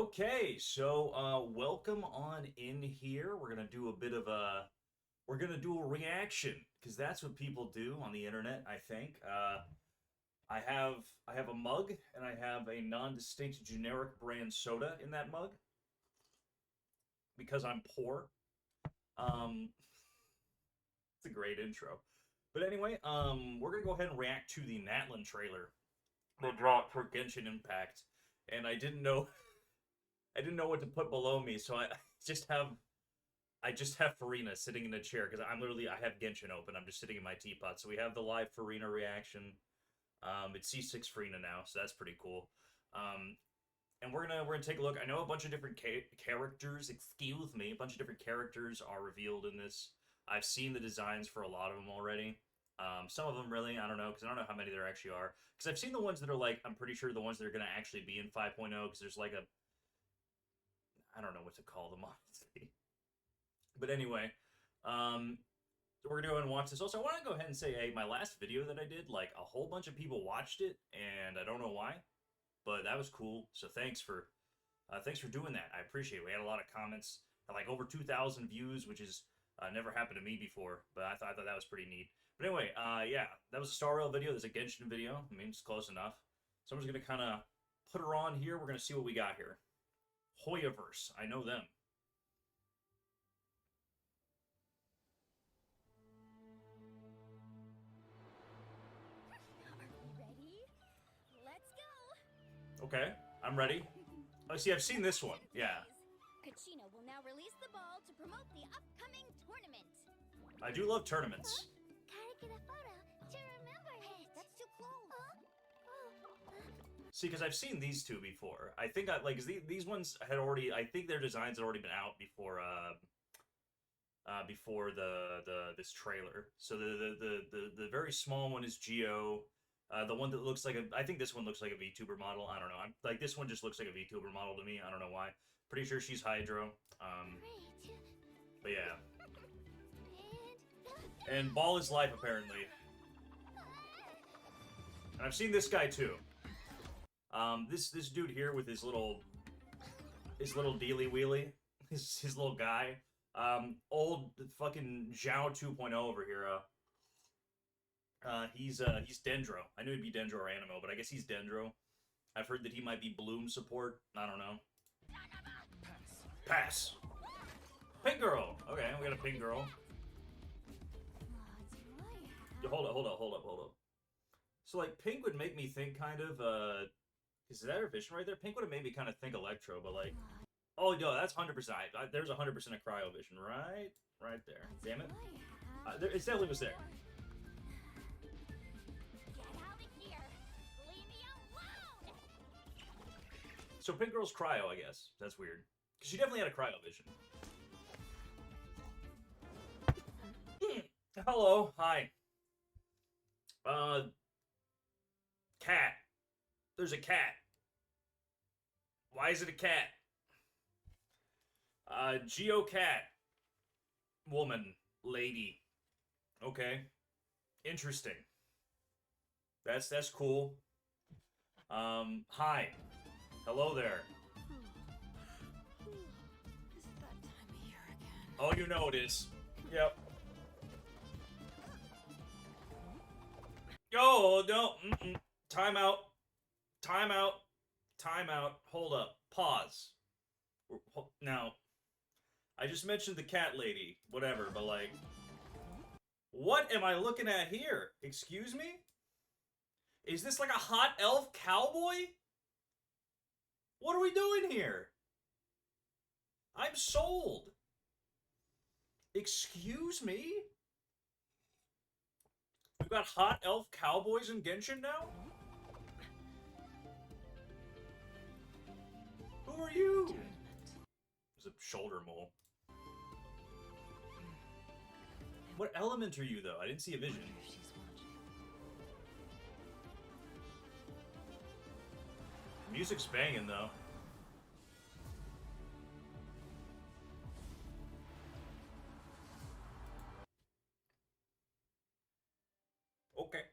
Okay, so welcome on in here. We're gonna do a bit of a we're gonna do a reaction because that's what people do on the internet, I think. I have a mug and I have a non-distinct generic brand soda in that mug because I'm poor. Um, it's a great intro. But anyway, we're gonna go ahead and react to the Natlan trailer that dropped for Genshin Impact, and I didn't know what to put below me, so just have I just have Farina sitting in a chair because I have Genshin open. I'm just sitting in my teapot. So we have the live Farina reaction. It's C6 Farina now, so that's pretty cool. Um, and we're gonna take a look. I know a bunch of different characters. Excuse me, a bunch of different characters are revealed in this. I've seen the designs for a lot of them already. Some of them really, I don't know, because I don't know how many there actually are. Because I've seen the ones that are like, I'm pretty sure the ones that are gonna actually be in 5.0. Because there's like a, I don't know what to call them honestly. But anyway, we're gonna go and watch this. Also, I want to go ahead and say, hey, my last video that I did, like a whole bunch of people watched it, and I don't know why, but that was cool. So thanks for doing that. I appreciate it. We had a lot of comments, had like over 2,000 views, which is never happened to me before. But I thought that was pretty neat. But anyway, yeah, that was a Star Rail video. There's a Genshin video. I mean, it's close enough. So I'm just gonna kind of put her on here. We're gonna see what we got here. Hoyaverse, I know them. Ready? Let's go! Okay, I'm ready. Oh, see, I've seen this one. Yeah, Kachina will now release the ball to promote the upcoming tournament. I do love tournaments. Gotta get a photo to remember it. That's too close. See, because I've seen these two before. I think these ones had already. I think their designs had already been out before. Before the this trailer. So the very small one is Geo. The one that looks like I think this one looks like a VTuber model. I don't know. I'm like this one just looks like a VTuber model to me. I don't know why. Pretty sure she's Hydro. Great. But yeah. And Ball is life apparently. And I've seen this guy too. This dude here with his little dealy wheelie, his little guy. Old fucking Zhao 2.0 over here. He's Dendro. I knew he'd be Dendro or Animo, but I guess he's Dendro. I've heard that he might be Bloom support. I don't know. Pass. Pink girl. Okay, we got a pink girl. Hold up. So like pink would make me think kind of is that her vision right there? Pink would have made me kind of think Electro, but like, oh no, that's 100%. There's 100% a cryo vision right there. Damn it, it definitely was there. Get out of here! Leave me alone! So Pink Girl's cryo, I guess. That's weird. Because she definitely had a cryo vision. Hello, hi. Cat. There's a cat. Why is it a cat? Geo cat. Woman. Lady. Okay. Interesting. That's cool. Hi. Hello there. Is it that time of year again? Oh, you know it is. Yep. Oh, no. Time out. Time out. Time out. Hold up. Pause. Now, I just mentioned the cat lady. Whatever, but like... What am I looking at here? Excuse me? Is this like a hot elf cowboy? What are we doing here? I'm sold. Excuse me? We've got hot elf cowboys in Genshin now? Who are you? It's a shoulder mole. What element are you, though? I didn't see a vision. She's watching. Music's banging, though. Okay.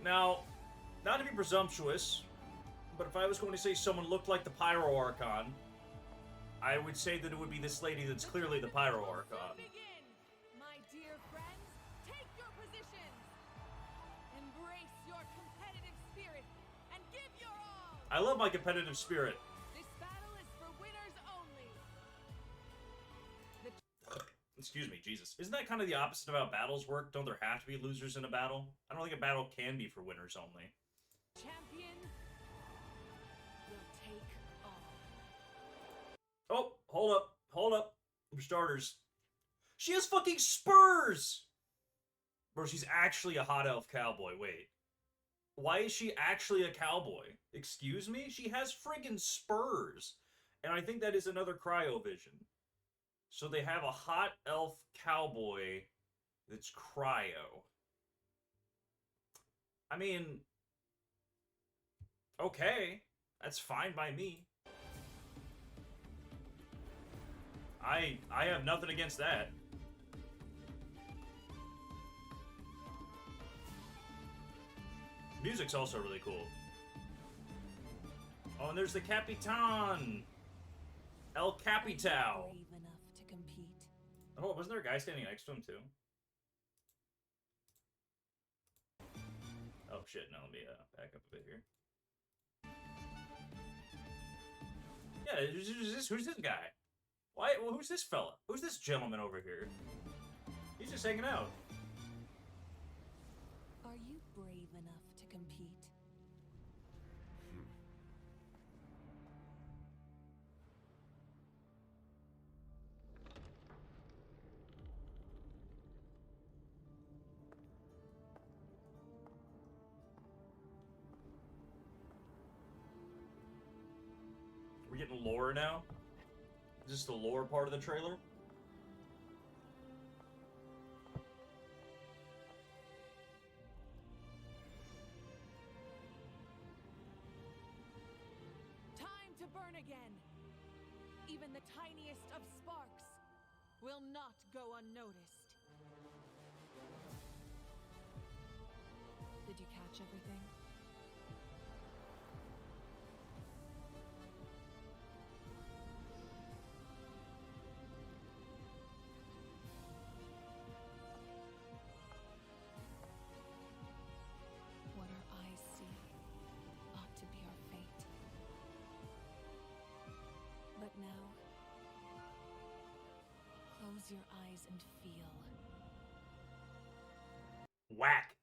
Now, not to be presumptuous, But if I was going to say someone looked like the Pyro Archon, I would say that it would be this lady that's clearly the Pyro Archon. Begin. My dear friends, take your positions. Embrace your competitive spirit and give your all. I love my competitive spirit. This battle is for winners only. Excuse me, Jesus. Isn't that kind of the opposite of how battles work? Don't there have to be losers in a battle? I don't think a battle can be for winners only. Champion will take all. Oh, hold up. For starters, she has fucking spurs! Bro, she's actually a hot elf cowboy. Wait. Why is she actually a cowboy? Excuse me? She has friggin' spurs. And I think that is another cryovision. So they have a hot elf cowboy that's cryo. I mean, okay. That's fine by me. I have nothing against that. Music's also really cool. Oh, and there's the Capitan! El Capital! Brave enough to compete. Oh, wasn't there a guy standing next to him, too? Oh, shit, no, let me back up a bit here. Yeah, who's this guy? Why? Well, who's this fella? Who's this gentleman over here? He's just hanging out. Are you brave enough to compete? We're getting lore now? Is this the lore part of the trailer? Time to burn again. Even the tiniest of sparks will not go unnoticed. Did you catch everything? What our eyes see ought to be our fate. But now, close your eyes and feel. Whack!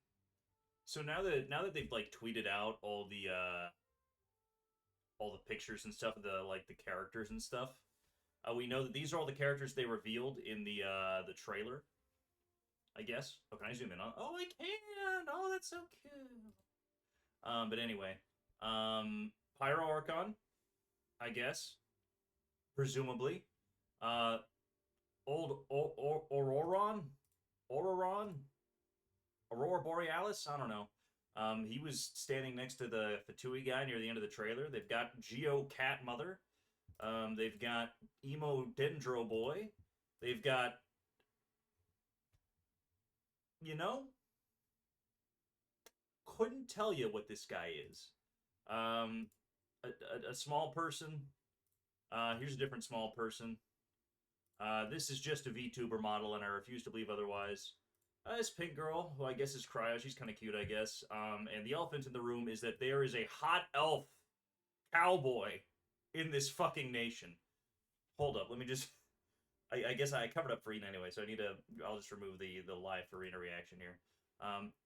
So now that they've like tweeted out all the pictures and stuff of the characters and stuff, we know that these are all the characters they revealed in the trailer. I guess. Oh, can I zoom in on? Oh, I can. Oh, that's so cool. But anyway, Pyro Archon, I guess, presumably. Old Auroron, Aurora Borealis. I don't know. He was standing next to the Fatui guy near the end of the trailer. They've got Geo Cat Mother. They've got Emo Dendro Boy. They've got, you know, couldn't tell you what this guy is. A small person. Here's a different small person. This is just a VTuber model, and I refuse to believe otherwise. This pink girl, who I guess is Cryo, she's kind of cute, I guess. And the elephant in the room is that there is a hot elf cowboy in this fucking nation. Hold up, let me just... I guess I covered up Farina anyway, so I'll just remove the live Farina reaction here.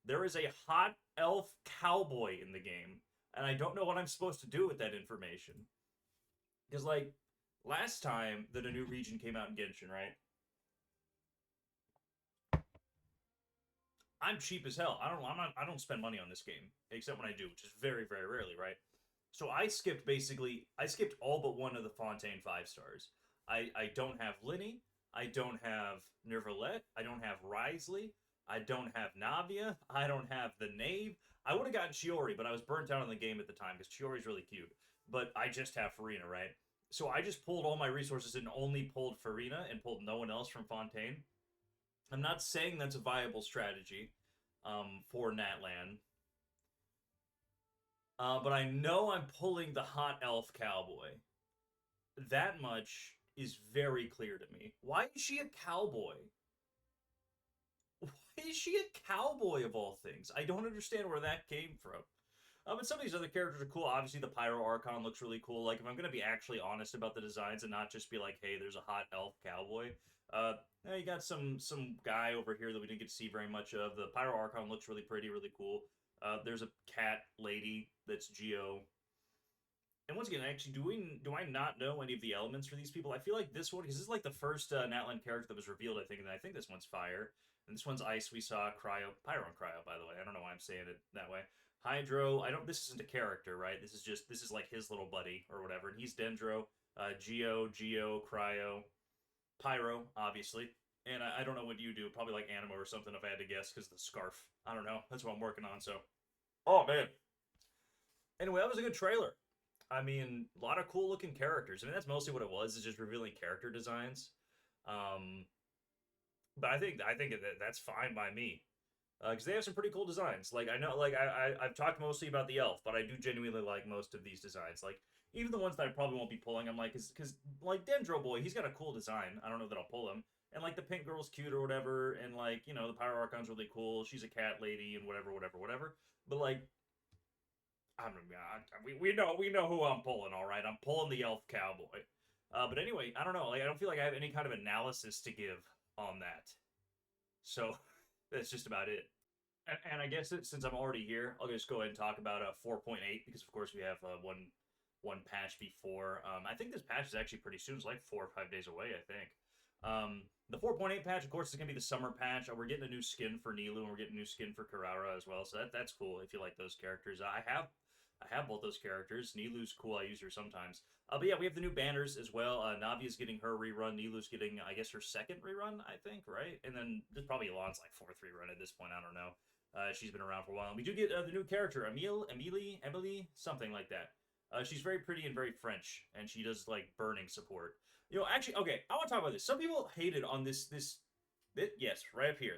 There is a hot elf cowboy in the game, and I don't know what I'm supposed to do with that information. Because, like, last time that a new region came out in Genshin, right? I'm cheap as hell. I don't spend money on this game, except when I do, which is very, very rarely, right? So I skipped all but one of the Fontaine 5 stars. I don't have Linny, I don't have Nervalette, I don't have Risley, I don't have Navia, I don't have the Knave. I would have gotten Chiori, but I was burnt out on the game at the time because Chiori's really cute. But I just have Farina, right? So I just pulled all my resources and only pulled Farina and pulled no one else from Fontaine. I'm not saying that's a viable strategy for Natlan. But I know I'm pulling the hot elf cowboy. That much is very clear to me. Why is she a cowboy? Why is she a cowboy of all things? I don't understand where that came from. But some of these other characters are cool. Obviously, the Pyro Archon looks really cool. Like, if I'm going to be actually honest about the designs and not just be like, hey, there's a hot elf cowboy, you got some guy over here that we didn't get to see very much of. The Pyro Archon looks really pretty, really cool. There's a cat lady that's Geo. And once again, actually, do I not know any of the elements for these people? I feel like this one, because this is like the first Natlan character that was revealed, I think, and I think this one's fire. And this one's ice. We saw pyro and cryo, by the way. I don't know why I'm saying it that way. Hydro, this isn't a character, right? This is like his little buddy or whatever. And he's Dendro, Geo, cryo, pyro, obviously. And I don't know what you do, probably like Animo or something if I had to guess, because the scarf. I don't know. That's what I'm working on, so. Oh, man. Anyway, that was a good trailer. I mean, a lot of cool looking characters. I mean, that's mostly what it was, is just revealing character designs. But I think that's fine by me, because they have some pretty cool designs. Like, I know, like I've talked mostly about the elf, but I do genuinely like most of these designs. Like, even the ones that I probably won't be pulling, I'm like, because like Dendro Boy, he's got a cool design. I don't know that I'll pull him. And like the pink girl's cute or whatever, and like, you know, the Pyro Archon's really cool. She's a cat lady and whatever. But like, we know who I'm pulling. All right, I'm pulling the elf cowboy. But anyway, I don't know. Like, I don't feel like I have any kind of analysis to give on that. So that's just about it. And I guess since I'm already here, I'll just go ahead and talk about 4.8, because of course we have one patch before. I think this patch is actually pretty soon. It's like 4 or 5 days away, I think. The 4.8 patch, of course, is going to be the summer patch. We're getting a new skin for Nilou, and we're getting a new skin for Karara as well. So that's cool if you like those characters. I have both those characters. Nilou's cool. I use her sometimes. But yeah, we have the new banners as well. Navia's getting her rerun. Nilou's getting, I guess, her second rerun, I think, right? And then there's probably Elan's like 4th rerun at this point. I don't know. She's been around for a while. And we do get the new character, Emily, something like that. She's very pretty and very French, and she does like burning support. You know, actually, okay, I want to talk about this. Some people hated on this yes, right up here,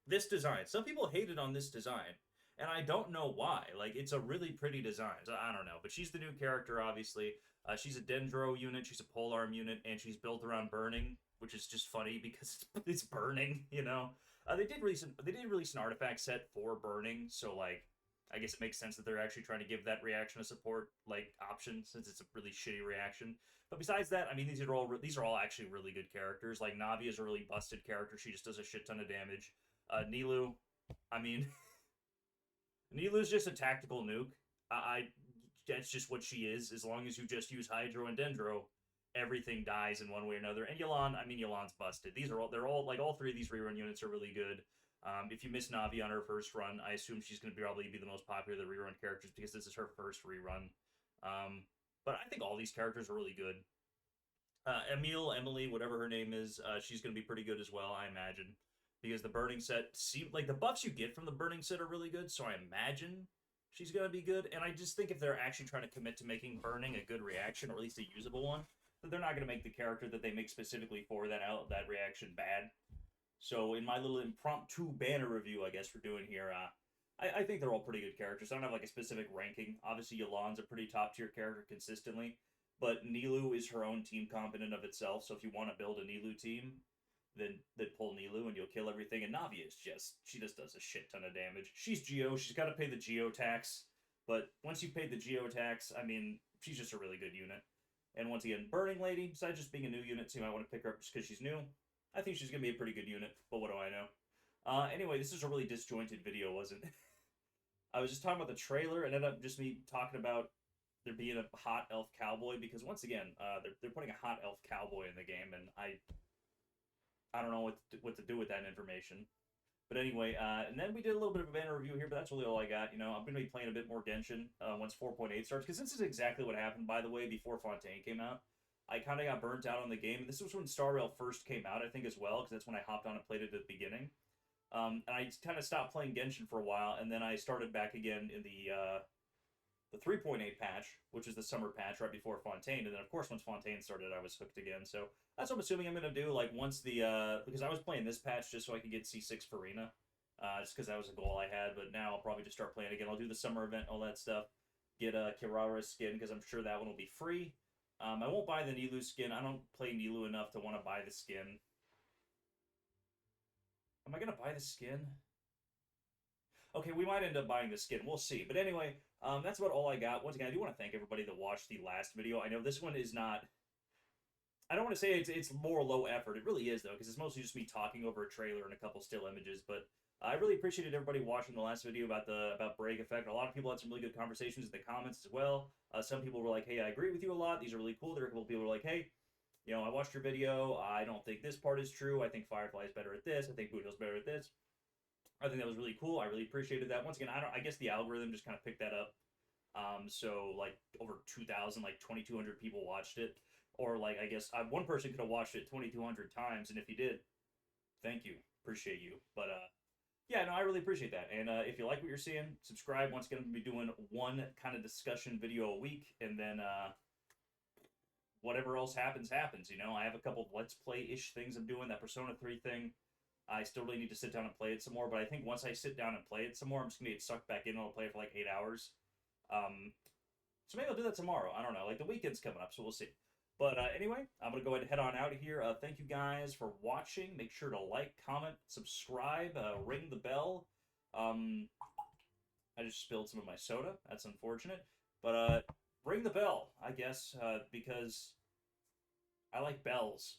this design. Some people hated on this design, and I don't know why. Like, it's a really pretty design. So I don't know, but she's the new character, obviously. She's a Dendro unit, she's a polearm unit, and she's built around burning, which is just funny because it's burning, you know. They did release an artifact set for burning, so like, I guess it makes sense that they're actually trying to give that reaction a support like option, since it's a really shitty reaction. But besides that, I mean, these are all actually really good characters. Like, Navi is a really busted character. She just does a shit ton of damage. Nilou, I mean, Nilou's just a tactical nuke. That's just what she is. As long as you just use Hydro and Dendro, everything dies in one way or another. And Yelan, I mean, Yelan's busted. They're all like, all 3 of these rerun units are really good. If you miss Navi on her first run, I assume she's going to probably be the most popular of the rerun characters because this is her first rerun. But I think all these characters are really good. Emily, whatever her name is, she's going to be pretty good as well, I imagine. Because the burning set, like the buffs you get from the burning set are really good, so I imagine she's going to be good. And I just think if they're actually trying to commit to making burning a good reaction, or at least a usable one, that they're not going to make the character that they make specifically for that reaction bad. So in my little impromptu banner review, I guess we're doing here, I think they're all pretty good characters. I don't have like a specific ranking. Obviously, Yelan's a pretty top tier character consistently, but Nilou is her own team comp in and of itself. So if you want to build a Nilou team, then pull Nilou and you'll kill everything. And Navi is she just does a shit ton of damage. She's Geo. She's got to pay the Geo tax, but once you've paid the Geo tax, I mean, she's just a really good unit. And once again, Burning Lady, besides just being a new unit, so you might want to pick her up just because she's new. I think she's going to be a pretty good unit, but what do I know? Anyway, this is a really disjointed video, wasn't it? I was just talking about the trailer, and ended up just me talking about there being a hot elf cowboy, because once again, they're putting a hot elf cowboy in the game, and I don't know what to do with that information. But anyway, and then we did a little bit of a banner review here, but that's really all I got. You know, I'm going to be playing a bit more Genshin once 4.8 starts, because this is exactly what happened, by the way, before Fontaine came out. I kind of got burnt out on the game. This was when Star Rail first came out, I think, as well, because that's when I hopped on and played it at the beginning. And I kind of stopped playing Genshin for a while, and then I started back again in the 3.8 patch, which is the summer patch right before Fontaine. And then, of course, once Fontaine started, I was hooked again. So that's what I'm assuming I'm going to do. Like, once because I was playing this patch just so I could get C6 for Arena, just because that was a goal I had. But now I'll probably just start playing again. I'll do the summer event, all that stuff. get a Kirara skin because I'm sure that one will be free. I won't buy the Nilou skin. I don't play Nilou enough to want to buy the skin. Am I going to buy the skin? Okay, we might end up buying the skin. We'll see. But anyway, that's about all I got. Once again, I do want to thank everybody that watched the last video. I know this one is not... I don't want to say it's more low effort. It really is, though, because it's mostly just me talking over a trailer and a couple still images. But I really appreciated everybody watching the last video about Break Effect. A lot of people had some really good conversations in the comments as well. Some people were like, hey, I agree with you a lot. These are really cool. There are a couple people who were like, hey, you know, I watched your video. I don't think this part is true. I think Firefly is better at this. I think Boot Hill's better at this. I think that was really cool. I really appreciated that. Once again, I guess the algorithm just kind of picked that up. So like over 2,000, like 2,200 people watched it. Or like, I guess one person could have watched it 2,200 times. And if he did, thank you. Appreciate you. But yeah, no, I really appreciate that. And if you like what you're seeing, subscribe. Once again, I'm going to be doing one kind of discussion video a week. And then whatever else happens, happens. You know, I have a couple of Let's Play-ish things I'm doing. That Persona 3 thing. I still really need to sit down and play it some more, but I think once I sit down and play it some more, I'm just going to get sucked back in and I'll play it for like 8 hours. So maybe I'll do that tomorrow. I don't know. Like, the weekend's coming up, so we'll see. But anyway, I'm going to go ahead and head on out of here. Thank you guys for watching. Make sure to like, comment, subscribe, ring the bell. I just spilled some of my soda. That's unfortunate. But ring the bell, I guess, because I like bells.